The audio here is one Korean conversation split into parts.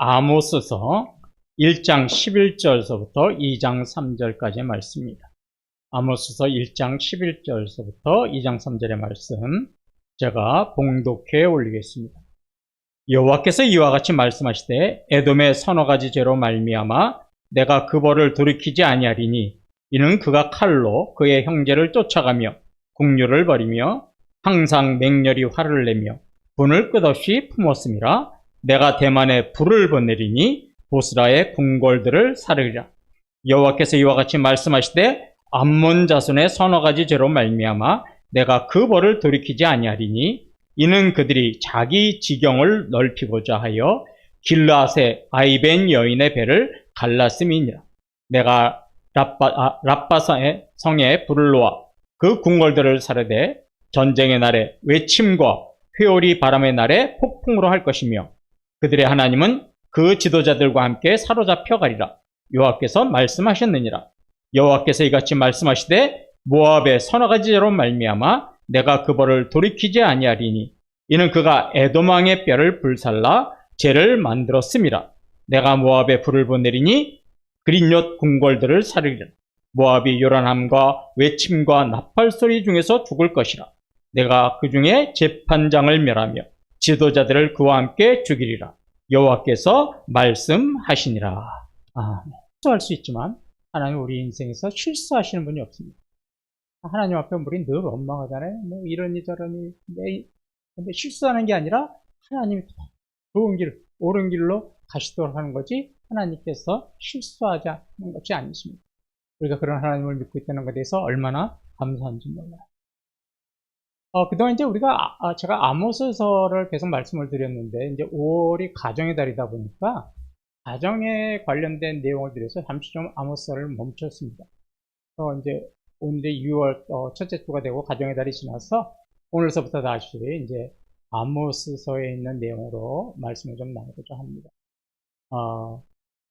아모스서 1장 11절서부터 2장 3절까지의 말씀입니다. 아모스서 1장 11절서부터 2장 3절의 말씀 제가 봉독해 올리겠습니다. 여호와께서 이와 같이 말씀하시되 에돔의 서너 가지 죄로 말미암아 내가 그 벌을 돌이키지 아니하리니 이는 그가 칼로 그의 형제를 쫓아가며 국류를 벌이며 항상 맹렬히 화를 내며 분을 끝없이 품었음이라. 내가 대만에 불을 보내리니 보스라의 궁궐들을 사르리라. 여호와께서 이와 같이 말씀하시되 암몬 자손의 서너 가지 죄로 말미암아 내가 그 벌을 돌이키지 아니하리니 이는 그들이 자기 지경을 넓히고자 하여 길르앗의 아이벤 여인의 배를 갈랐음이니라. 내가 랍바사의 성에 불을 놓아 그 궁궐들을 사르되 전쟁의 날에 외침과 회오리 바람의 날에 폭풍으로 할 것이며 그들의 하나님은 그 지도자들과 함께 사로잡혀 가리라. 여호와께서 말씀하셨느니라. 여호와께서 이같이 말씀하시되 모압의 서너 가지 죄로 말미암아 내가 그 벌을 돌이키지 아니하리니 이는 그가 에돔 왕의 뼈를 불살라 죄를 만들었음이라. 내가 모압에 불을 보내리니 그린옅 궁궐들을 사르리라. 모압이 요란함과 외침과 나팔 소리 중에서 죽을 것이라. 내가 그 중에 재판장을 멸하며 지도자들을 그와 함께 죽이리라. 여호와께서 말씀하시니라. 실수할 수 있지만 하나님 우리 인생에서 실수하시는 분이 없습니다. 하나님 앞에 우리 늘 원망하잖아요. 뭐 이러니 저러니. 근데 실수하는 게 아니라 하나님이 좋은 길, 옳은 길로 가시도록 하는 거지 하나님께서 실수하지 않는 것이 아니십니다. 우리가 그런 하나님을 믿고 있다는 것에 대해서 얼마나 감사한지 몰라요. 그동안 이제 제가 아모스서를 계속 말씀을 드렸는데, 이제 5월이 가정의 달이다 보니까, 가정에 관련된 내용을 드려서 잠시 좀 아모스서를 멈췄습니다. 이제 오늘 6월 첫째 주가 되고 가정의 달이 지나서, 오늘서부터 다시 이제 아모스서에 있는 내용으로 말씀을 좀 나누고자 합니다.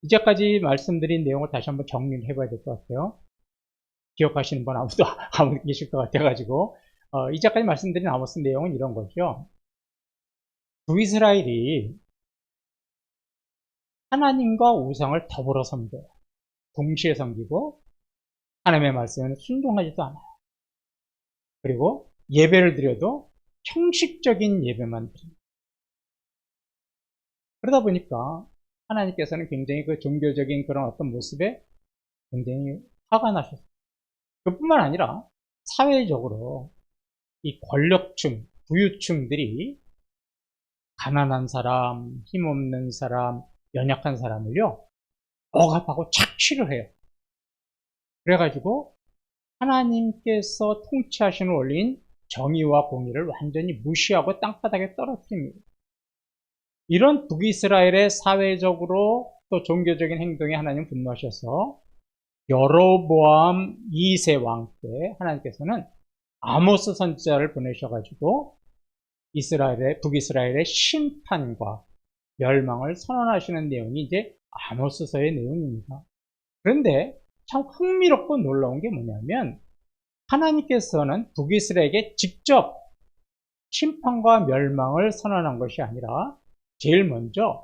이제까지 말씀드린 내용을 다시 한번 정리를 해봐야 될 것 같아요. 기억하시는 분 아무도 계실 것 같아가지고, 이제까지 말씀드린 아모스 내용은 이런 거죠. 북이스라엘이 하나님과 우상을 더불어 섬겨요. 동시에 섬기고 하나님의 말씀에는 순종하지도 않아요. 그리고 예배를 드려도 형식적인 예배만 드립니다. 그러다 보니까 하나님께서는 굉장히 그 종교적인 그런 어떤 모습에 굉장히 화가 나셨어요. 그뿐만 아니라 사회적으로 이 권력층, 부유층들이 가난한 사람, 힘없는 사람, 연약한 사람을요, 억압하고 착취를 해요. 그래가지고 하나님께서 통치하시는 원리인 정의와 공의를 완전히 무시하고 땅바닥에 떨어뜨립니다. 이런 북이스라엘의 사회적으로 또 종교적인 행동에 하나님 분노하셔서 여로보암 2세 왕 때 하나님께서는 아모스 선지자를 보내셔가지고 북이스라엘의 심판과 멸망을 선언하시는 내용이 이제 아모스서의 내용입니다. 그런데 참 흥미롭고 놀라운 게 뭐냐면 하나님께서는 북이스라엘에게 직접 심판과 멸망을 선언한 것이 아니라 제일 먼저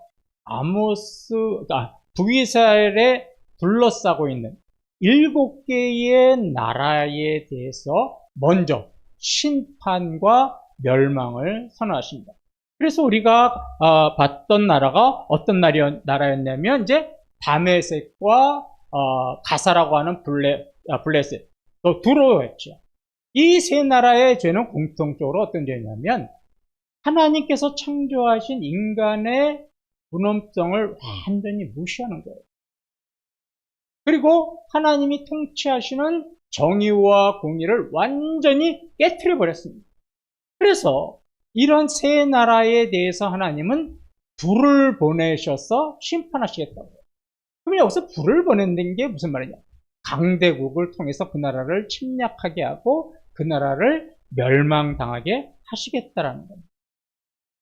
북이스라엘에 둘러싸고 있는 7개의 나라에 대해서 먼저 심판과 멸망을 선언하십니다. 그래서 우리가 봤던 나라가 어떤 나라였냐면 이제 다메섹과 가사라고 하는 블레셋, 또 두로였죠. 이 세 나라의 죄는 공통적으로 어떤 죄냐면 하나님께서 창조하신 인간의 존엄성을 완전히 무시하는 거예요. 그리고 하나님이 통치하시는 정의와 공의를 완전히 깨트려 버렸습니다. 그래서 이런 세 나라에 대해서 하나님은 불을 보내셔서 심판하시겠다고요. 그럼 여기서 불을 보낸다는 게 무슨 말이냐? 강대국을 통해서 그 나라를 침략하게 하고 그 나라를 멸망당하게 하시겠다라는 겁니다.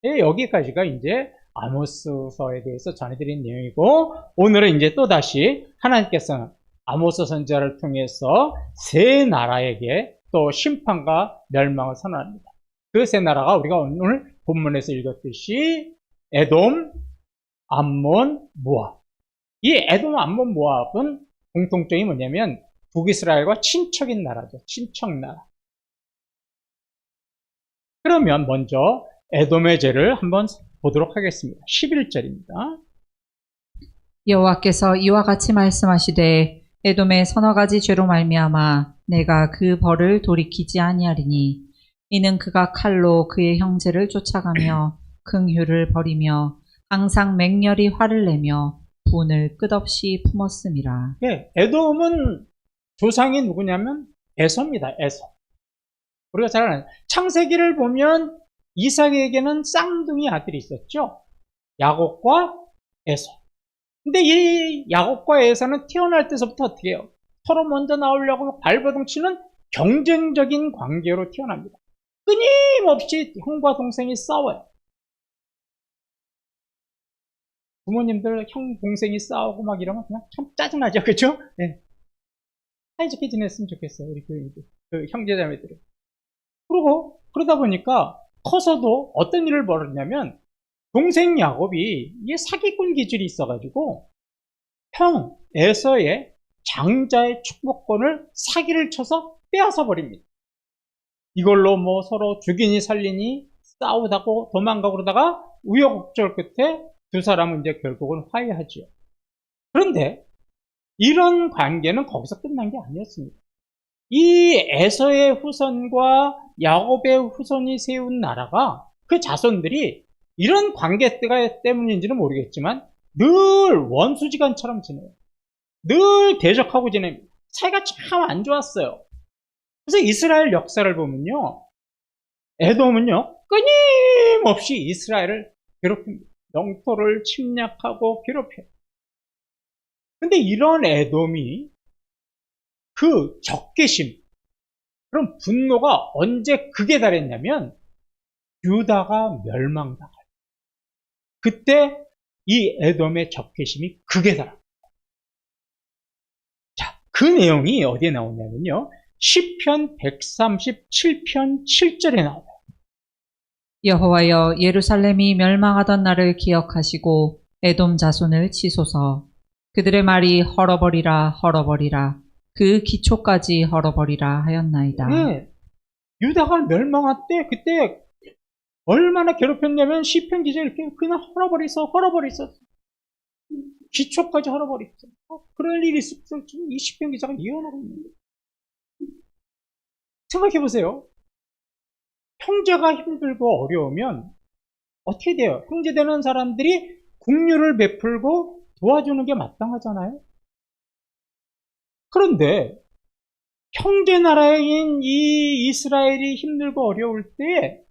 여기까지가 이제 아모스서에 대해서 전해드린 내용이고, 오늘은 이제 또다시 하나님께서는 아모스 선지자를 통해서 세 나라에게 또 심판과 멸망을 선언합니다. 그 세 나라가 우리가 오늘 본문에서 읽었듯이 에돔, 암몬, 모압. 이 에돔, 암몬, 모압은 공통점이 뭐냐면 북이스라엘과 친척인 나라죠. 친척 나라. 그러면 먼저 에돔의 죄를 한번 보도록 하겠습니다. 11절입니다. 여호와께서 이와 같이 말씀하시되 에돔의 서너 가지 죄로 말미암아 내가 그 벌을 돌이키지 아니하리니 이는 그가 칼로 그의 형제를 쫓아가며 긍휼을 버리며 항상 맹렬히 화를 내며 분을 끝없이 품었음이라. 예, 에돔은 조상이 누구냐면 에서입니다. 에서. 우리가 잘 아는 창세기를 보면 이삭에게는 쌍둥이 아들이 있었죠. 야곱과 에서. 근데 이 야곱과 에서는 태어날 때서부터 어떻게 해요? 서로 먼저 나오려고 발버둥 치는 경쟁적인 관계로 태어납니다. 끊임없이 형과 동생이 싸워요. 부모님들 형, 동생이 싸우고 막 이러면 그냥 참 짜증나죠. 그죠? 네. 사이좋게 지냈으면 좋겠어요. 우리 그 형제자매들이. 그리고 그러다 보니까 커서도 어떤 일을 벌였냐면 동생 야곱이 이게 사기꾼 기질이 있어가지고 형 에서의 장자의 축복권을 사기를 쳐서 빼앗아 버립니다. 이걸로 뭐 서로 죽이니 살리니 싸우다고 도망가고 그러다가 우여곡절 끝에 두 사람은 이제 결국은 화해하죠. 그런데 이런 관계는 거기서 끝난 게 아니었습니다. 이 에서의 후손과 야곱의 후손이 세운 나라가 그 자손들이 이런 관계 때문인지는 모르겠지만 늘 원수지간처럼 지내요. 늘 대적하고 지냅니다. 사이가 참 안 좋았어요. 그래서 이스라엘 역사를 보면요. 에돔은요. 끊임없이 이스라엘을 괴롭힙니다. 영토를 침략하고 괴롭혀요. 근데 이런 에돔이 그 적개심, 그런 분노가 언제 극에 달했냐면 유다가 멸망당할 그때 이 에돔의 적개심이 극에 달합니다. 자, 그 내용이 어디에 나오냐면요. 시편 137편 7절에 나와요. 여호와여 예루살렘이 멸망하던 날을 기억하시고 에돔 자손을 치소서. 그들의 말이 헐어버리라 헐어버리라 그 기초까지 헐어버리라 하였나이다. 네, 유다가 멸망할 때 그때 얼마나 괴롭혔냐면 시편 기자 이렇게 그냥 헐어버리서 기초까지 헐어버리서 그럴 일이 있을 줄 이 시편 기자가 예언하고 있는데 생각해보세요. 형제가 힘들고 어려우면 어떻게 돼요? 형제되는 사람들이 긍휼을 베풀고 도와주는 게 마땅하잖아요. 그런데 형제 나라인 이 이스라엘이 힘들고 어려울 때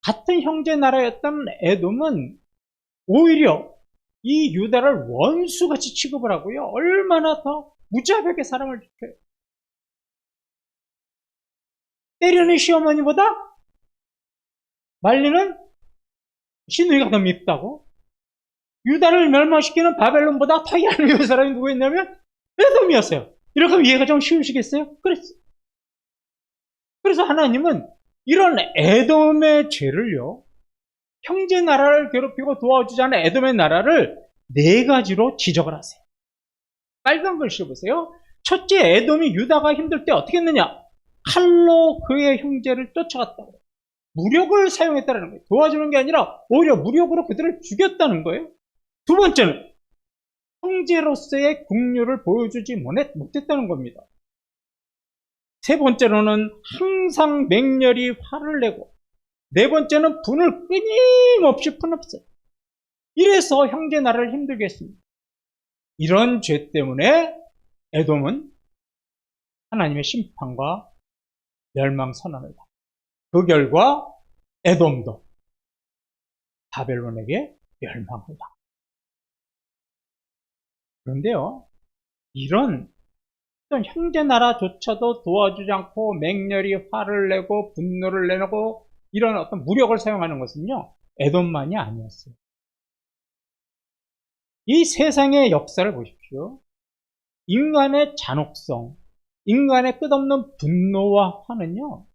같은 형제 나라였던 에돔은 오히려 이 유다를 원수같이 취급을 하고요. 얼마나 더 무자비하게 사람을 지켜요. 때리는 시어머니보다 말리는 시누이가 더 밉다고. 유다를 멸망시키는 바벨론보다 더 얄미운 사람이 누구였냐면 에돔이었어요. 이렇게 하면 이해가 좀 쉬우시겠어요? 그래서 하나님은 이런 에돔의 죄를요, 형제 나라를 괴롭히고 도와주지 않은 에돔의 나라를 네 가지로 지적을 하세요. 빨간 글씨 보세요. 첫째, 에돔이 유다가 힘들 때 어떻게 했느냐? 칼로 그의 형제를 쫓아갔다고. 무력을 사용했다는 거예요. 도와주는 게 아니라 오히려 무력으로 그들을 죽였다는 거예요. 두 번째는 형제로서의 긍휼을 보여주지 못했다는 겁니다. 세 번째로는 항상 맹렬히 화를 내고, 네 번째는 분을 끊임없이 품었어요. 이래서 형제 나라를 힘들게 했습니다. 이런 죄 때문에 에돔은 하나님의 심판과 멸망 선언을 받았습니다. 그 결과 에돔도 바벨론에게 멸망을 받았습니다. 그런데요, 이런 형제 나라조차도 도와주지 않고 맹렬히 화를 내고 분노를 내고 이런 어떤 무력을 사용하는 것은요, 에돔만이 아니었어요. 이 세상의 역사를 보십시오. 인간의 잔혹성, 인간의 끝없는 분노와 화는요,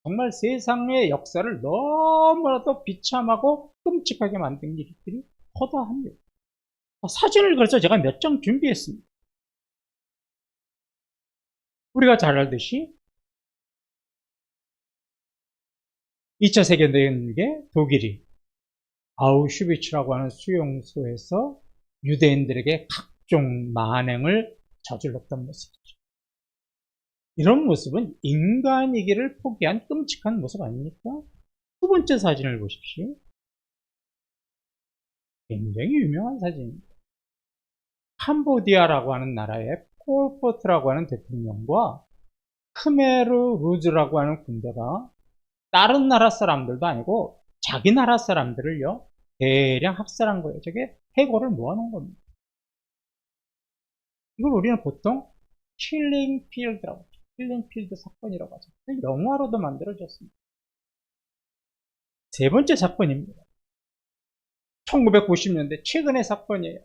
정말 세상의 역사를 너무나도 비참하고 끔찍하게 만든 일들이 허다합니다. 사진을 그래서 제가 몇 장 준비했습니다. 우리가 잘 알듯이 2차 세계대전에 독일이 아우슈비츠라고 하는 수용소에서 유대인들에게 각종 만행을 저질렀던 모습이죠. 이런 모습은 인간이기를 포기한 끔찍한 모습 아닙니까? 두 번째 사진을 보십시오. 굉장히 유명한 사진입니다. 캄보디아라고 하는 나라의 폴포트라고 하는 대통령과 크메르 루즈라고 하는 군대가 다른 나라 사람들도 아니고 자기 나라 사람들을요 대량 학살한 거예요. 저게 해고를 모아놓은 겁니다. 이걸 우리는 보통 킬링 필드라고 하죠. 킬링 필드 사건이라고 하죠. 영화로도 만들어졌습니다. 세 번째 사건입니다. 1990년대 최근의 사건이에요.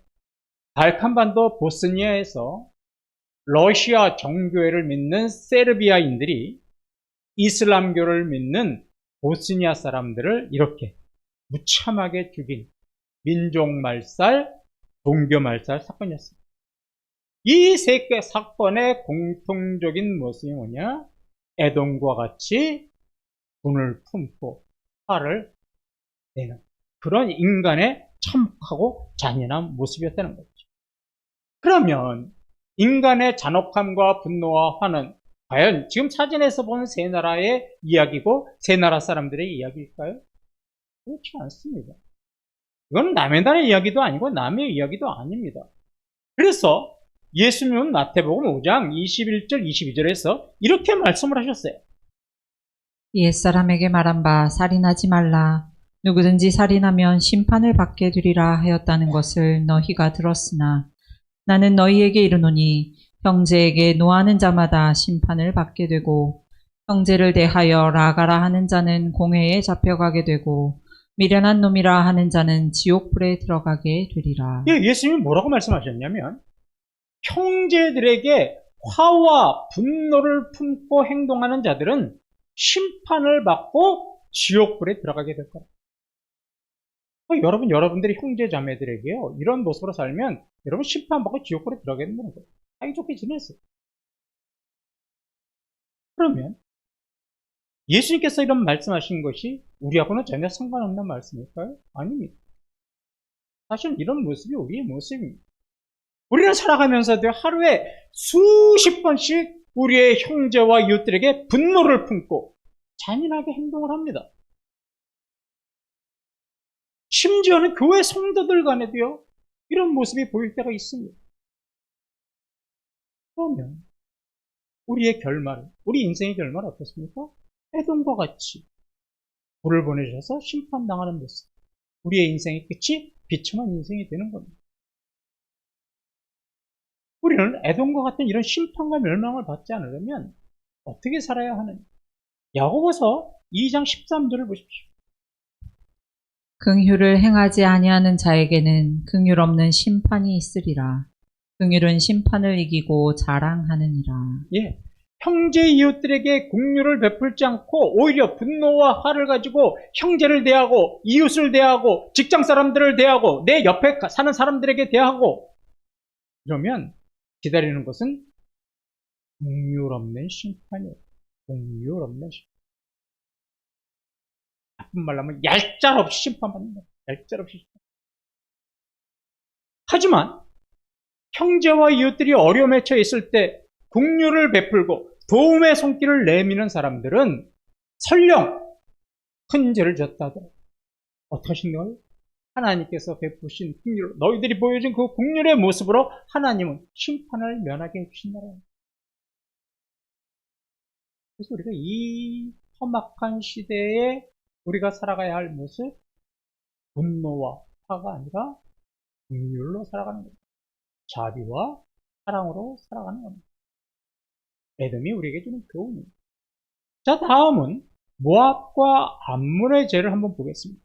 발칸반도 보스니아에서 러시아 정교회를 믿는 세르비아인들이 이슬람교를 믿는 보스니아 사람들을 이렇게 무참하게 죽인 민족말살, 종교말살 사건이었습니다. 이 세 개 사건의 공통적인 모습이 뭐냐? 에돔과 같이 분을 품고 화를 내는 그런 인간의 참혹하고 잔인한 모습이었다는 거죠. 그러면 인간의 잔혹함과 분노와 화는 과연 지금 사진에서 보는 세 나라의 이야기고 세 나라 사람들의 이야기일까요? 그렇지 않습니다. 이건 남의 나라의 이야기도 아니고 남의 이야기도 아닙니다. 그래서 예수님은 마태복음 5장 21절 22절에서 이렇게 말씀을 하셨어요. 옛사람에게 말한 바 살인하지 말라. 누구든지 살인하면 심판을 받게 되리라 하였다는 것을 너희가 들었으나 나는 너희에게 이르노니 형제에게 노하는 자마다 심판을 받게 되고 형제를 대하여 라가라 하는 자는 공회에 잡혀가게 되고 미련한 놈이라 하는 자는 지옥불에 들어가게 되리라. 예수님이 뭐라고 말씀하셨냐면 형제들에게 화와 분노를 품고 행동하는 자들은 심판을 받고 지옥불에 들어가게 될 거라. 여러분들이 형제 자매들에게요 이런 모습으로 살면 여러분 심판받고 지옥불에 들어가게 된다는 거예요. 사이좋게 지냈어요. 그러면 예수님께서 이런 말씀하신 것이 우리하고는 전혀 상관없는 말씀일까요? 아닙니다. 사실 이런 모습이 우리의 모습입니다. 우리는 살아가면서도 하루에 수십 번씩 우리의 형제와 이웃들에게 분노를 품고 잔인하게 행동을 합니다. 심지어는 교회 성도들 간에도요 이런 모습이 보일 때가 있습니다. 그러면 우리의 결말, 우리 인생의 결말은 어떻습니까? 에돔과 같이 불을 보내셔서 심판당하는 모습. 우리의 인생의 끝이 비참한 인생이 되는 겁니다. 우리는 에돔과 같은 이런 심판과 멸망을 받지 않으려면 어떻게 살아야 하느냐? 야고보서 2장 13절을 보십시오. 긍휼을 행하지 아니하는 자에게는 긍휼 없는 심판이 있으리라. 긍휼은 심판을 이기고 자랑하느니라. 예, 형제 이웃들에게 긍휼을 베풀지 않고 오히려 분노와 화를 가지고 형제를 대하고 이웃을 대하고 직장 사람들을 대하고 내 옆에 사는 사람들에게 대하고 이러면 기다리는 것은 긍휼 없는 심판이에요. 긍휼 없는 심판. 나쁜 말로 하면 얄짤없이 심판받는다. 얄짤없이 심판. 하지만 형제와 이웃들이 어려움에 처해 있을 때 긍휼을 베풀고 도움의 손길을 내미는 사람들은 설령 큰 죄를 졌다 하더라도 어떻게 하신가요? 하나님께서 베푸신 긍휼, 너희들이 보여준 그 긍휼의 모습으로 하나님은 심판을 면하게 해주신다는. 그래서 우리가 이 험악한 시대에 우리가 살아가야 할 모습, 분노와 화가 아니라 긍휼로 살아가는 겁니다. 자비와 사랑으로 살아가는 겁니다. 에돔이 우리에게 주는 교훈입니다. 자, 다음은 모압과 암몬의 죄를 한번 보겠습니다.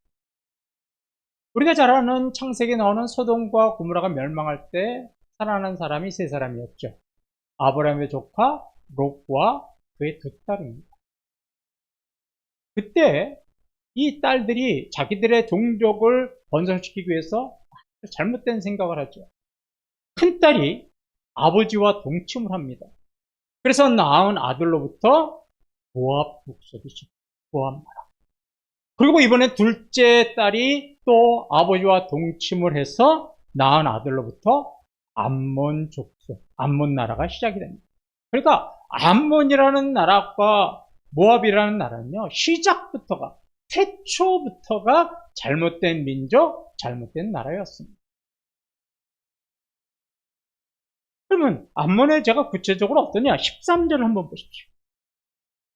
우리가 잘 아는 창세기에 나오는 소돔과 고모라가 멸망할 때 살아난 사람이 세 사람이었죠. 아브라함의 조카 롯과 그의 두 딸입니다. 그때 이 딸들이 자기들의 종족을 번성시키기 위해서 잘못된 생각을 하죠. 큰딸이 아버지와 동침을 합니다. 그래서 낳은 아들로부터 모압 북속이 모압 나라. 그리고 이번에 둘째 딸이 또 아버지와 동침을 해서 낳은 아들로부터 암몬 족속, 암몬 나라가 시작이 됩니다. 그러니까 암몬이라는 나라과 모압이라는 나라는요, 시작부터가, 태초부터가 잘못된 민족, 잘못된 나라였습니다. 그러면 암몬의 죄가 구체적으로 어떠냐? 13절을 한번 보십시오.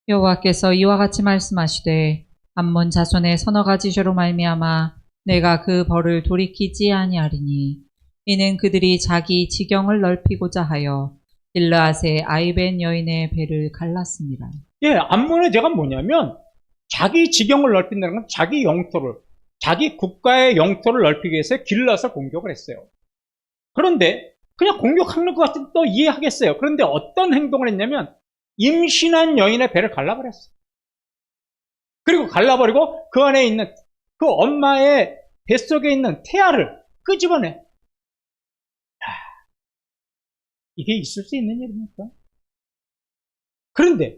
여호와께서 이와 같이 말씀하시되 암몬 자손의 서너 가지 죄로 말미암아 내가 그 벌을 돌이키지 아니하리니 이는 그들이 자기 지경을 넓히고자 하여 길르앗의 아이벤 여인의 배를 갈랐습니다. 예, 암몬의 죄가 뭐냐면 자기 지경을 넓힌다는 건 자기 영토를, 자기 국가의 영토를 넓히기 위해서 길르앗을 공격을 했어요. 그런데 그냥 공격하는 것 같으면 또 이해하겠어요. 그런데 어떤 행동을 했냐면 임신한 여인의 배를 갈라버렸어요. 그리고 갈라버리고 그 안에 있는 그 엄마의 뱃속에 있는 태아를 끄집어내. 이게 있을 수 있는 일입니까? 그런데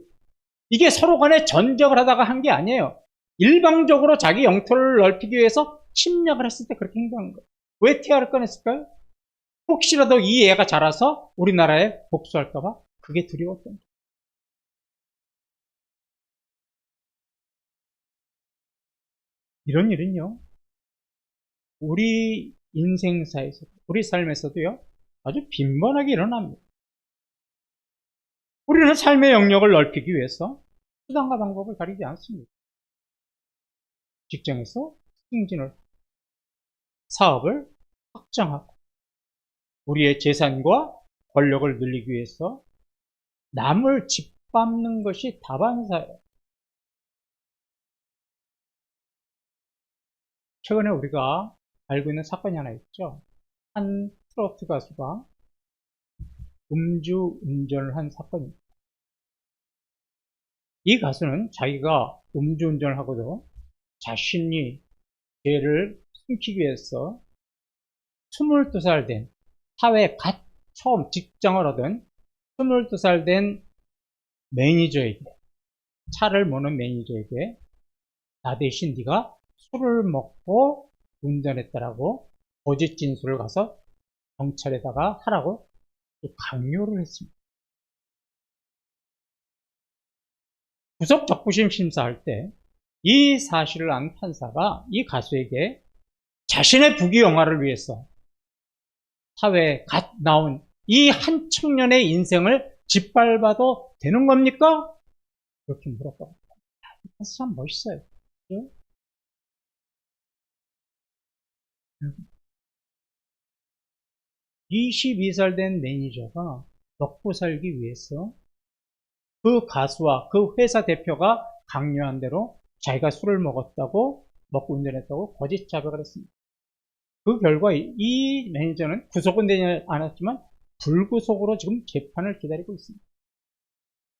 이게 서로 간에 전적을 하다가 한 게 아니에요. 일방적으로 자기 영토를 넓히기 위해서 침략을 했을 때 그렇게 행동한 거예요. 왜 태아를 꺼냈을까요? 혹시라도 이 애가 자라서 우리나라에 복수할까봐 그게 두려웠던 거예요. 이런 일은요, 우리 인생사에서, 우리 삶에서도요, 아주 빈번하게 일어납니다. 우리는 삶의 영역을 넓히기 위해서 수단과 방법을 가리지 않습니다. 직장에서 승진을, 사업을 확장하고, 우리의 재산과 권력을 늘리기 위해서 남을 짓밟는 것이 다반사예요. 최근에 우리가 알고 있는 사건이 하나 있죠. 한 트로트 가수가 음주 운전을 한 사건입니다. 이 가수는 자기가 음주 운전을 하고도 자신이 죄를 숨기기 위해서 22살 된, 사회에 갓 처음 직장을 얻은 22살 된 매니저에게, 차를 모는 매니저에게 나 대신 네가 술을 먹고 운전했다라고 거짓 진술을 가서 경찰에다가 하라고 강요를 했습니다. 구속 적부심 심사할 때 이 사실을 안 판사가 이 가수에게 자신의 부귀영화를 위해서 사회에 갓 나온 이 한 청년의 인생을 짓밟아도 되는 겁니까? 그렇게 물었다고 합니다. 이 판사 참 멋있어요. 그렇죠? 22살 된 매니저가 먹고 살기 위해서 그 가수와 그 회사 대표가 강요한 대로 자기가 술을 먹었다고, 먹고 운전했다고 거짓 자백을 했습니다. 그 결과 이 매니저는 구속은 되지 않았지만 불구속으로 지금 재판을 기다리고 있습니다.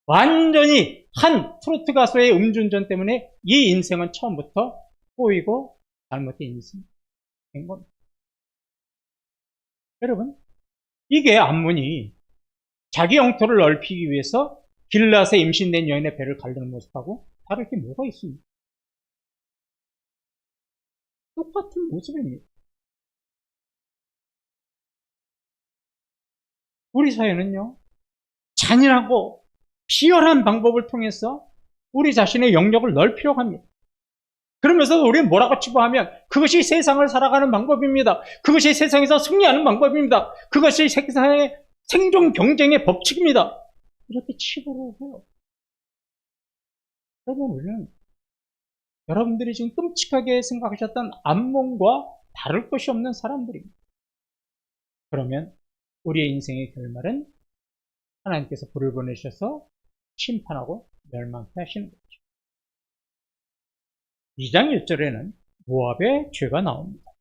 완전히 한 트로트 가수의 음주운전 때문에 이 인생은 처음부터 꼬이고 잘못된 인생인 겁니다. 여러분, 이게 암몬이 자기 영토를 넓히기 위해서 길르앗에 임신된 여인의 배를 가르는 모습하고 다를 게 뭐가 있습니까? 똑같은 모습입니다. 우리 사회는요, 잔인하고 비열한 방법을 통해서 우리 자신의 영역을 넓히려고 합니다. 그러면서 우리는 뭐라고 치부하면 그것이 세상을 살아가는 방법입니다. 그것이 세상에서 승리하는 방법입니다. 그것이 세상의 생존 경쟁의 법칙입니다. 이렇게 치부를 해요. 그러면 우리는 여러분들이 지금 끔찍하게 생각하셨던 암몬과 다를 것이 없는 사람들입니다. 그러면 우리의 인생의 결말은 하나님께서 불을 보내셔서 심판하고 멸망케 하시는 거죠. 2장 1절에는 모압의 죄가 나옵니다.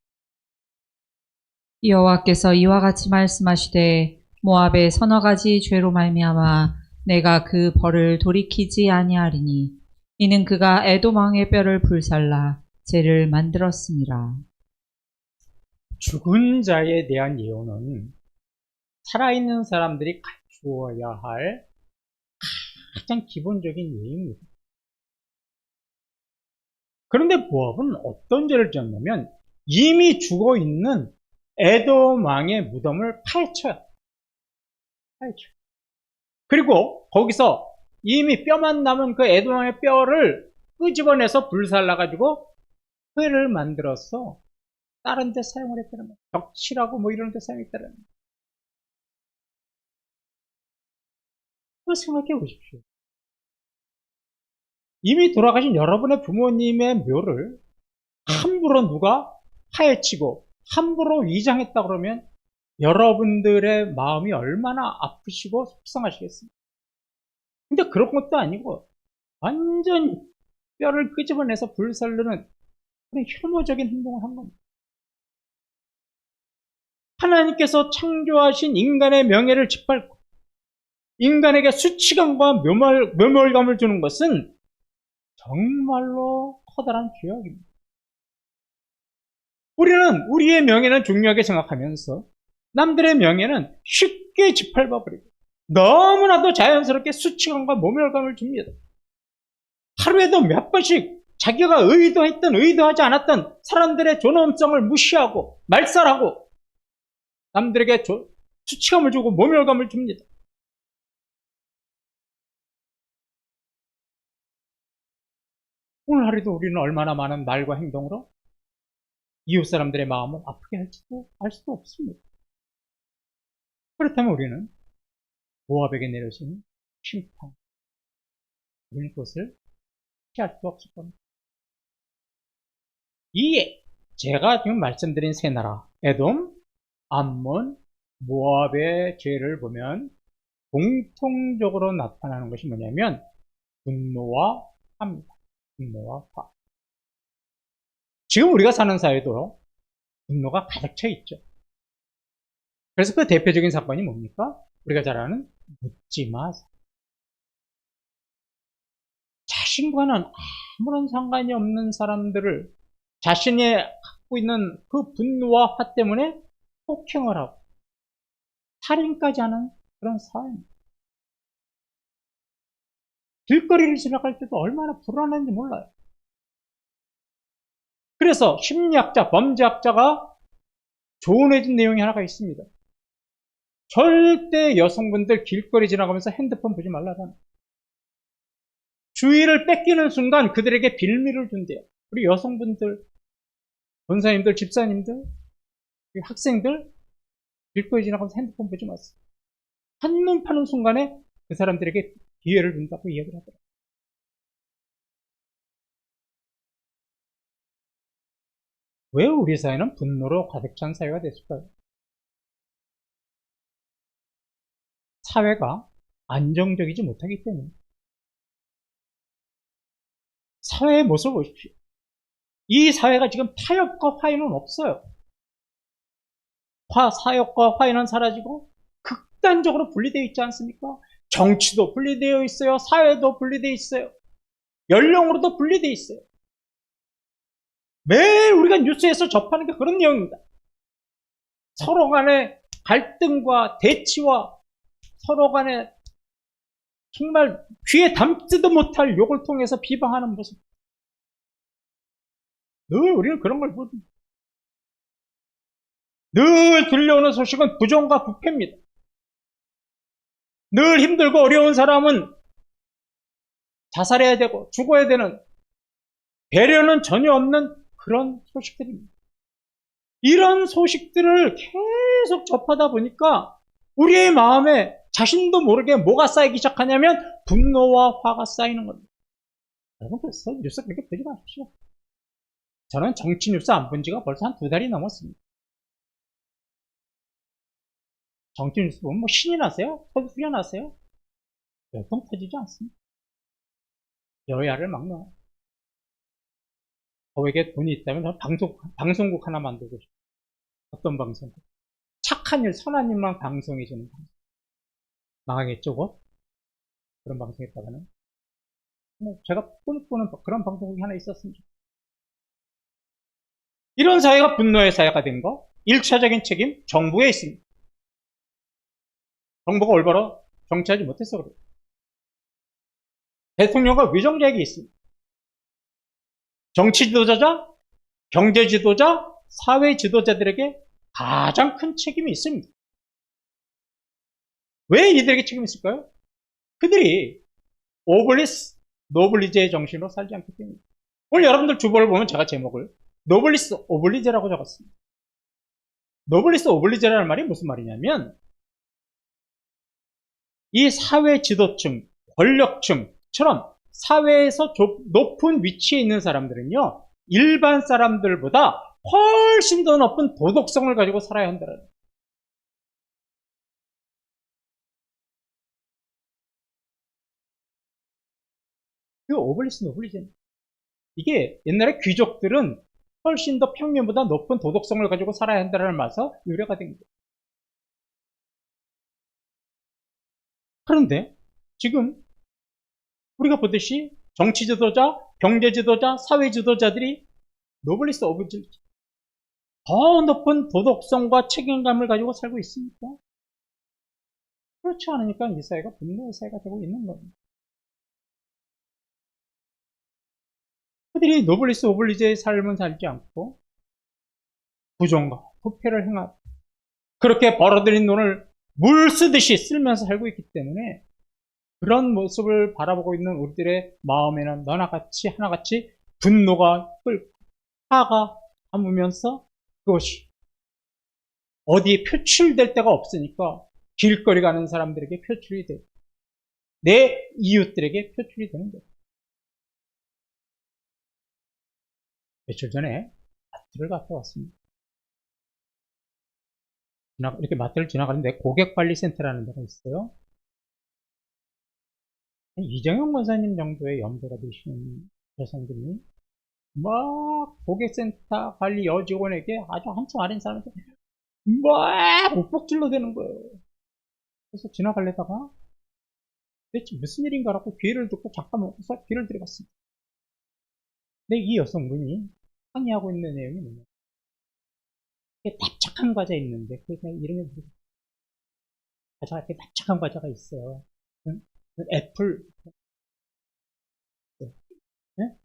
여호와께서 이와 같이 말씀하시되 모압의 서너 가지 죄로 말미암아 내가 그 벌을 돌이키지 아니하리니 이는 그가 에돔 왕의 뼈를 불살라 죄를 만들었습니다. 죽은 자에 대한 예언은 살아있는 사람들이 갖추어야 할 가장 기본적인 예입니다. 그런데 모압은 어떤 죄를 지었냐면 이미 죽어있는 에돔 왕의 무덤을 파헤쳐요. 그리고 거기서 이미 뼈만 남은 그 에돔 왕의 뼈를 끄집어내서 불살라가지고 회를 만들어서 다른 데 사용을 했다는 거예요. 벽칠하고 뭐 이런 데 사용했다는 거예요. 그거 생각해 보십시오. 이미 돌아가신 여러분의 부모님의 묘를 함부로 누가 파헤치고 함부로 위장했다 그러면 여러분들의 마음이 얼마나 아프시고 속상하시겠습니까? 근데 그런 것도 아니고 완전 뼈를 끄집어내서 불살르는 그런 혐오적인 행동을 한 겁니다. 하나님께서 창조하신 인간의 명예를 짓밟고 인간에게 수치감과 묘멸감을 주는 것은 정말로 커다란 죄악입니다. 우리는 우리의 명예는 중요하게 생각하면서 남들의 명예는 쉽게 짓밟아버리고 너무나도 자연스럽게 수치감과 모멸감을 줍니다. 하루에도 몇 번씩 자기가 의도했든 의도하지 않았던 사람들의 존엄성을 무시하고 말살하고 남들에게 수치감을 주고 모멸감을 줍니다. 오늘 하루도 우리는 얼마나 많은 말과 행동으로 이웃 사람들의 마음을 아프게 할지도 알 수도 없습니다. 그렇다면 우리는 모압에게 내려진 심판, 우리는 그것을 피할 수 없을 겁니다. 이에 제가 지금 말씀드린 세 나라, 에돔, 암몬, 모압의 죄를 보면 공통적으로 나타나는 것이 뭐냐면 분노와 화입니다. 분노와 화. 지금 우리가 사는 사회도 분노가 가득 차 있죠. 그래서 그 대표적인 사건이 뭡니까? 우리가 잘 아는 묻지마. 자신과는 아무런 상관이 없는 사람들을 자신이 갖고 있는 그 분노와 화 때문에 폭행을 하고 살인까지 하는 그런 사회입니다. 길거리를 지나갈 때도 얼마나 불안한지 몰라요. 그래서 심리학자, 범죄학자가 조언해준 내용이 하나가 있습니다. 절대 여성분들 길거리 지나가면서 핸드폰 보지 말라는. 주의를 뺏기는 순간 그들에게 빌미를 준대요. 우리 여성분들, 권사님들, 집사님들, 학생들 길거리 지나가면서 핸드폰 보지 마세요. 한눈 파는 순간에 그 사람들에게 기회를 준다고 이야기를 하더라고요. 왜 우리 사회는 분노로 가득 찬 사회가 됐을까요? 사회가 안정적이지 못하기 때문에. 사회의 모습을 보십시오. 이 사회가 지금 타협과 화해는 없어요. 사협과 화해는 사라지고 극단적으로 분리되어 있지 않습니까? 정치도 분리되어 있어요. 사회도 분리되어 있어요. 연령으로도 분리되어 있어요. 매일 우리가 뉴스에서 접하는 게 그런 내용입니다. 서로 간의 갈등과 대치와 서로 간에 정말 귀에 담지도 못할 욕을 통해서 비방하는 모습. 늘 우리는 그런 걸 보습니다. 늘 들려오는 소식은 부정과 부패입니다. 늘 힘들고 어려운 사람은 자살해야 되고 죽어야 되는 배려는 전혀 없는 그런 소식들입니다. 이런 소식들을 계속 접하다 보니까 우리의 마음에 자신도 모르게 뭐가 쌓이기 시작하냐면 분노와 화가 쌓이는 겁니다. 여러분 그래서 뉴스 그렇게 보지 마십시오. 저는 정치 뉴스 안 본 지가 벌써 한 2달이 넘었습니다. 정치 뉴스 보면 뭐 신이 나세요? 후련하세요? 열통 터지지 않습니다. 여야를 막 넣어요. 저에게 돈이 있다면 방송국 하나 만들고 싶어요. 어떤 방송국? 착한 일, 선한 일만 방송해주는 방송. 망하겠죠, 곧? 그런 방송 했다가는. 제가 꿈꾸는 그런 방송국이 하나 있었습니다. 이런 사회가 분노의 사회가 된 거, 1차적인 책임 정부에 있습니다. 정부가 올바로 정치하지 못해서 그래요. 대통령과 위정자에게 있습니다. 정치 지도자자, 경제 지도자, 사회 지도자들에게 가장 큰 책임이 있습니다. 왜 이들에게 책임이 있을까요? 그들이 오블리스 노블리제의 정신으로 살지 않기 때문입니다. 오늘 여러분들 주보를 보면 제가 제목을 노블리스 오블리제라고 적었습니다. 노블리스 오블리제라는 말이 무슨 말이냐면 이 사회 지도층, 권력층처럼 사회에서 높은 위치에 있는 사람들은요, 일반 사람들보다 훨씬 더 높은 도덕성을 가지고 살아야 한다는 거예요. 그 오블리스 노블리제. 이게 옛날에 귀족들은 훨씬 더 평균보다 높은 도덕성을 가지고 살아야 한다는 말에서 유래가 된 거예요. 그런데 지금 우리가 보듯이 정치 지도자, 경제 지도자, 사회 지도자들이 노블리스 오블리제, 더 높은 도덕성과 책임감을 가지고 살고 있습니까? 그렇지 않으니까 이 사회가 분노의 사회가 되고 있는 겁니다. 그들이 노블리스 오블리제의 삶을 살지 않고 부정과 부패를 행하고 그렇게 벌어들인 돈을 물 쓰듯이 쓰면서 살고 있기 때문에 그런 모습을 바라보고 있는 우리들의 마음에는 너나 같이 하나같이 분노가 끓고 화가 담으면서 그것이 어디에 표출될 데가 없으니까 길거리 가는 사람들에게 표출이 되고 내 이웃들에게 표출이 되는 거예요. 며칠 전에 마트를 갔다 왔습니다. 이렇게 마트를 지나가는데 고객관리센터라는 데가 있어요. 이정현 권사님 정도의 연배가 되시는 여성들이 막 고객센터 관리 여직원에게 아주 한층 아닌 사람한테 막 목복질로 되는 거예요. 그래서 지나가려다가 대체 무슨 일인가라고 귀를 듣고 잠깐 멈춰서 귀를 들여봤습니다. 근데 이 여성분이 항의하고 있는 내용이 뭐냐면 납작한 과자 있는데 그래서 이름이 뭐지? 과자가 이렇게 납작한 과자가 있어요. 응? 애플 네?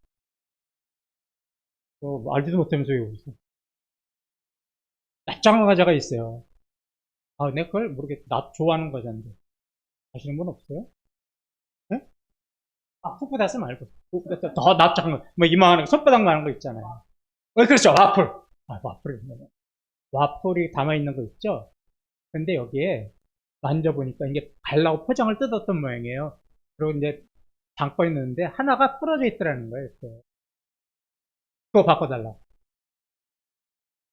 알지도 못하면서 여기서 납작한 과자가 있어요. 아, 내가 그걸 모르겠다. 나 좋아하는 과자인데 아시는 분 없어요? 네? 아, 푸푸다스 말고 더 납작한 거, 뭐 이만한 거, 손바닥 만한 거 있잖아요. 그렇죠, 와플. 아, 와플이 담아있는 거 있죠? 근데 여기에 만져보니까 이게 갈라고 포장을 뜯었던 모양이에요. 그리고 이제 담고 있는데 하나가 부러져 있더라는 거예요. 이렇게. 그거 바꿔달라.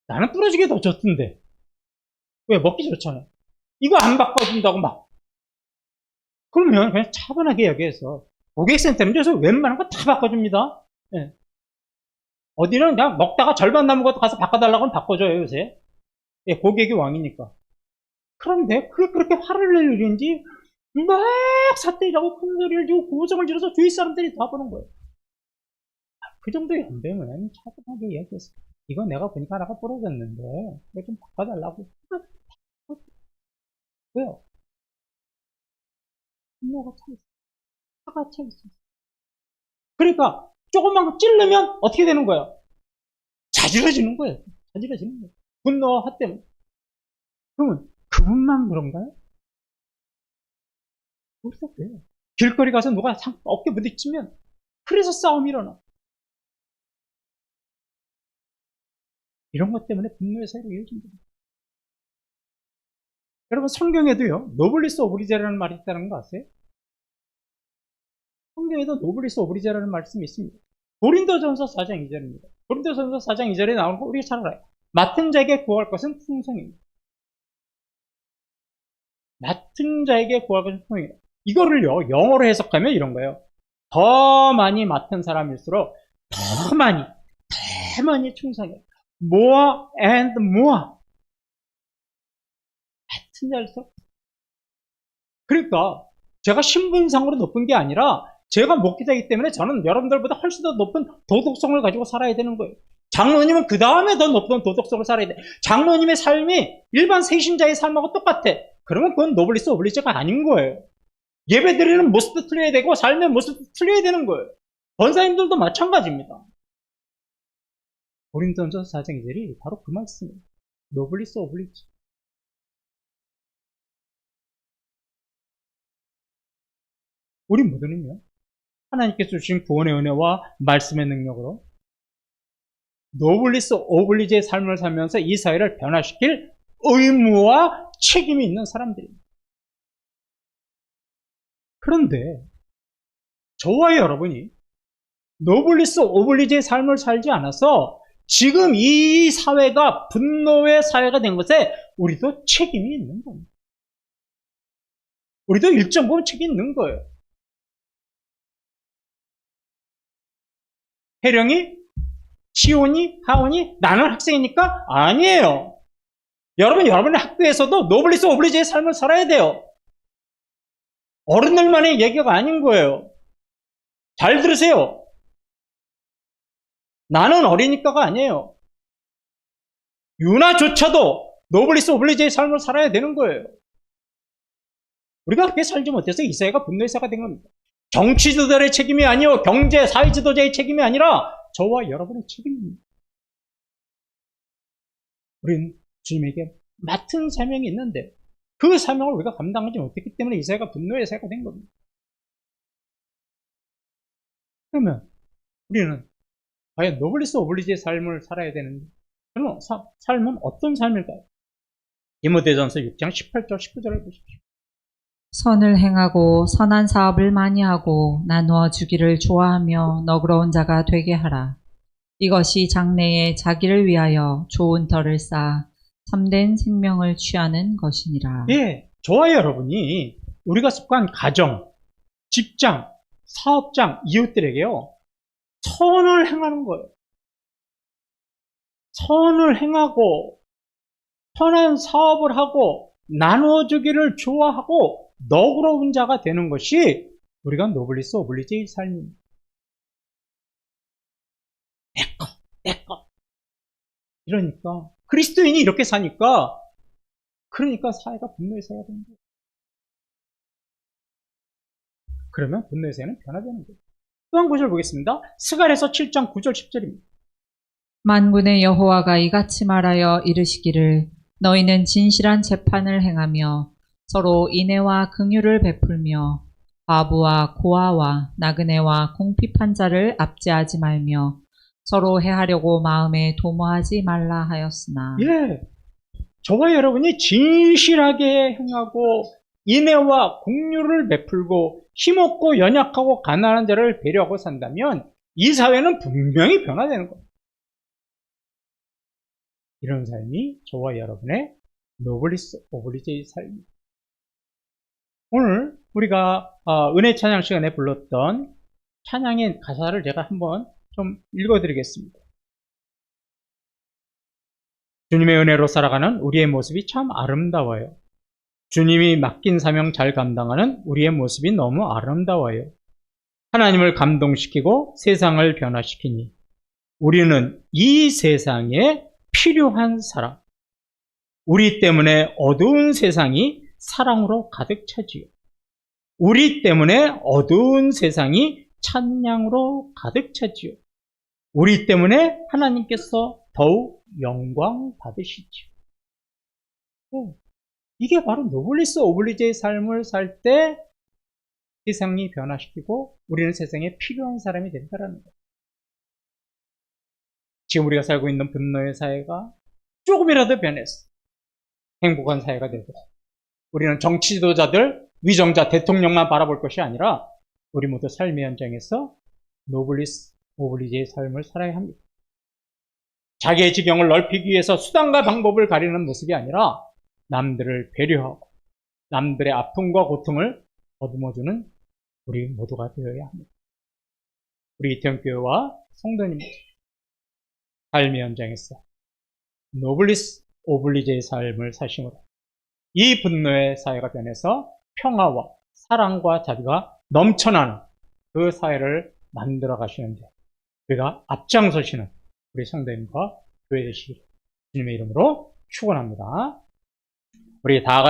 나는 부러지게 더 좋던데. 왜? 먹기 좋잖아요. 이거 안 바꿔준다고 막. 그러면 그냥 차분하게 여기에서 고객센터는 요새 웬만한 거 다 바꿔줍니다. 네. 어디는 그냥 먹다가 절반 남은 것도 가서 바꿔달라고 하면 바꿔줘요, 요새. 예, 고객이 왕이니까. 그런데 그게 그렇게 화를 낼 일인지 막 사태라고 큰 소리를 지고 고성을 지르서 주위 사람들이 다 보는 거예요. 그 정도의 연배면 차분하게 이야기했어. 이거 내가 보니까 하나가 부러졌는데 이거 좀 바꿔달라고. 왜요? 분노가 차 있어. 화가 차 있어. 그러니까 조금만 찌르면 어떻게 되는 거예요? 자지러지는 거예요. 자지러지는 거예요. 분노와 화 때문에. 그러면 그분만 그런가요? 모르겠어요. 길거리 가서 누가 어깨 부딪히면 그래서 싸움이 일어나. 이런 것 때문에 분노의 사회로 이어진다. 여러분 성경에도요. 노블리스 오브리제라는 말이 있다는 거 아세요? 성경에도 노블리스 오브리제라는 말씀이 있습니다. 고린도전서 4장 2절입니다. 고린도전서 4장 2절에 나오는 거 우리가 잘 알아요. 맡은 자에게 구할 것은 풍성입니다. 맡은 자에게 구할 것은 풍성입니다. 이거를요 영어로 해석하면 이런 거예요. 더 많이 맡은 사람일수록 더 많이 충성해요. more and more. 맡은 자일수록. 그러니까 제가 신분상으로 높은 게 아니라 제가 목회자이기 때문에 저는 여러분들보다 훨씬 더 높은 도덕성을 가지고 살아야 되는 거예요. 장로님은 그 다음에 더 높은 도덕성을 살아야 돼. 장로님의 삶이 일반 세신자의 삶하고 똑같아. 그러면 그건 노블리스 오블리제가 아닌 거예요. 예배드리는 모습도 틀려야 되고 삶의 모습도 틀려야 되는 거예요. 권사님들도 마찬가지입니다. 고린도전서 4장 2절이 바로 그 말씀이에요. 노블리스 오블리제. 우리 모두는요, 하나님께서 주신 구원의 은혜와 말씀의 능력으로 노블리스 오블리제의 삶을 살면서 이 사회를 변화시킬 의무와 책임이 있는 사람들입니다. 그런데 저와 여러분이 노블리스 오블리제의 삶을 살지 않아서 지금 이 사회가 분노의 사회가 된 것에 우리도 책임이 있는 겁니다. 우리도 일정 부분 책임이 있는 거예요. 혜령이, 시온이, 하온이 나는 학생이니까 아니에요. 여러분의 학교에서도 노블리스 오블리제의 삶을 살아야 돼요. 어른들만의 얘기가 아닌 거예요. 잘 들으세요. 나는 어리니까가 아니에요. 유나조차도 노블리스 오블리제의 삶을 살아야 되는 거예요. 우리가 그렇게 살지 못해서 이 사회가 분노의 사회가 된 겁니다. 정치 지도자의 책임이 아니요, 경제, 사회 지도자의 책임이 아니라 저와 여러분의 책임입니다. 우리는 주님에게 맡은 사명이 있는데 그 사명을 우리가 감당하지 못했기 때문에 이 사회가 분노의 사회가 된 겁니다. 그러면 우리는 과연 노블리스 오블리지의 삶을 살아야 되는데, 그럼 삶은 어떤 삶일까요? 디모데전서 6장 18절 19절을 보십시오. 선을 행하고 선한 사업을 많이 하고 나누어 주기를 좋아하며 너그러운 자가 되게 하라. 이것이 장래에 자기를 위하여 좋은 터를 쌓아 참된 생명을 취하는 것이니라. 예, 저와 여러분이 우리가 속한 가정, 직장, 사업장, 이웃들에게요, 선을 행하는 거예요. 선을 행하고 선한 사업을 하고 나누어주기를 좋아하고 너그러운 자가 되는 것이 우리가 노블리스 오블리지의 삶입니다. 내꺼. 이러니까 그리스도인이 이렇게 사니까 그러니까 사회가 분노의 사회가 되는 거예요. 그러면 분노의 사회는 변화되는 거예요. 또 한 구절 보겠습니다. 스갈에서 7장 9절 10절입니다. 만군의 여호와가 이같이 말하여 이르시기를 너희는 진실한 재판을 행하며 서로 인애와 긍휼을 베풀며 과부와 고아와 나그네와 공핍한 자를 압제하지 말며 서로 해하려고 마음에 도모하지 말라 하였으나. 예, 저와 여러분이 진실하게 행하고 인애와 긍휼을 베풀고 힘없고 연약하고 가난한 자를 배려하고 산다면 이 사회는 분명히 변화되는 겁니다. 이런 삶이 저와 여러분의 노블리스 오블리지의 삶입니다. 오늘 우리가 은혜 찬양 시간에 불렀던 찬양의 가사를 제가 한번 좀 읽어드리겠습니다. 주님의 은혜로 살아가는 우리의 모습이 참 아름다워요. 주님이 맡긴 사명 잘 감당하는 우리의 모습이 너무 아름다워요. 하나님을 감동시키고 세상을 변화시키니 우리는 이 세상에 필요한 사람, 우리 때문에 어두운 세상이 사랑으로 가득 차지요. 우리 때문에 어두운 세상이 찬양으로 가득 차지요. 우리 때문에 하나님께서 더욱 영광 받으시죠. 이게 바로 노블리스 오블리제의 삶을 살 때 세상이 변화시키고 우리는 세상에 필요한 사람이 된다는 거예요. 지금 우리가 살고 있는 분노의 사회가 조금이라도 변해서 행복한 사회가 되고 우리는 정치 지도자들, 위정자, 대통령만 바라볼 것이 아니라 우리 모두 삶의 현장에서 노블리스 오블리제의 삶을 살아야 합니다. 자기의 지경을 넓히기 위해서 수단과 방법을 가리는 모습이 아니라 남들을 배려하고 남들의 아픔과 고통을 더듬어주는 우리 모두가 되어야 합니다. 우리 이태원교회와 성도님들, 삶의 현장에서 노블리스 오블리제의 삶을 사심으로 이 분노의 사회가 변해서 평화와 사랑과 자비가 넘쳐나는 그 사회를 만들어 가시는데 우리가 앞장서시는 우리 성도님과 교회 되시기를 주님의 이름으로 축원합니다. 우리 다